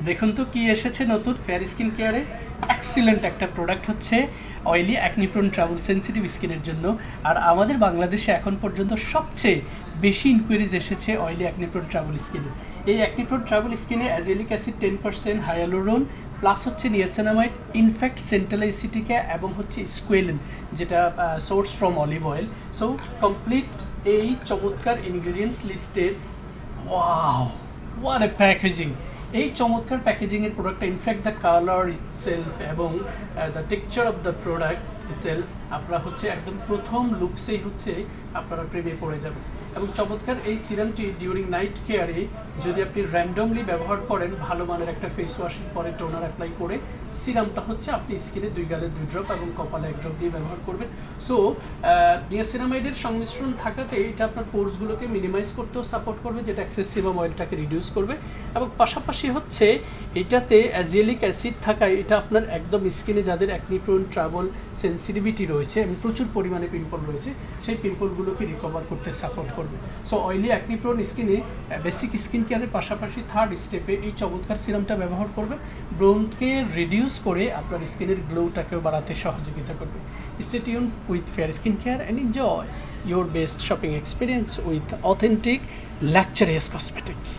দেখুন তো কি এসেছে নতুন ফেয়ার স্কিন কেয়ারে। এক্সিলেন্ট একটা প্রোডাক্ট হচ্ছে অয়েলি অ্যাকনিপ্রোন ট্রাভেল সেন্সিটিভ স্কিনের জন্য। আর আমাদের বাংলাদেশে এখন পর্যন্ত সবচেয়ে বেশি ইনকোয়ারিজ এসেছে অয়েলি অ্যাকনিপ্রোন ট্রাভেল স্কিনে। এই অ্যাকনিপ্রোন ট্রাভেল স্কিনে অ্যাজেলিক অ্যাসিড 10%, হায়ালুরন প্লাস হচ্ছে নিয়াসিনামাইড, ইনফ্যাক্ট সেন্টালাইসিটিকা এবং হচ্ছে স্কোয়েলিন, যেটা source from olive oil. So complete এই চমৎকার ইনগ্রিডিয়েন্টস লিস্টের। Wow, what a packaging! এই চমৎকার প্যাকেজিংয়ের প্রোডাক্টটা, ইনফ্যাক্ট দ্য কালার ইটসেলফ এবং the texture of the product itself, আপনারা হচ্ছে একদম প্রথম লুকসেই হচ্ছে আপনারা প্রেমে পড়ে যাবেন। এবং চমৎকার এই সিরামটি ডিউরিং নাইট কেয়ারে যদি আপনি র্যান্ডমলি ব্যবহার করেন, ভালো মানের একটা ফেস ওয়াশের পরে টোনার অ্যাপ্লাই করে সিরামটা হচ্ছে আপনি স্কিনে 2 গালে 2 ড্রপ এবং কপালে 1 ড্রপ দিয়ে ব্যবহার করবেন। সো নিয়াসিনামাইডের সংমিশ্রণ থাকাতে এটা আপনার পোর্সগুলোকে মিনিমাইজ করতেও সাপোর্ট করবে, যেটা এক্সেসিভাম অয়েলটাকে রিডিউস করবে। এবং পাশাপাশি হচ্ছে এটাতে অ্যাজিলিক অ্যাসিড থাকায় এটা আপনার একদম স্কিনে যাদের অ্যাকনিপ্রোন ট্রাভেল সেন্সিটিভিটি রয়েছে এবং প্রচুর পরিমাণে পিম্পল রয়েছে, সেই পিম্পলগুলোকে রিকভার করতে সাপোর্ট করবে। সো অয়েলি অ্যাকনিপ্রোন স্কিনে বেসিক স্কিন কেয়ারের পাশাপাশি থার্ড স্টেপে এই চমৎকার সিরামটা ব্যবহার করবে, ব্রোনকে রিডিউস করে আপনার স্কিনের গ্লোটাকেও বাড়াতে সহযোগিতা করবে। Stay tune with fair skin care and enjoy your best shopping experience with authentic luxurious cosmetics.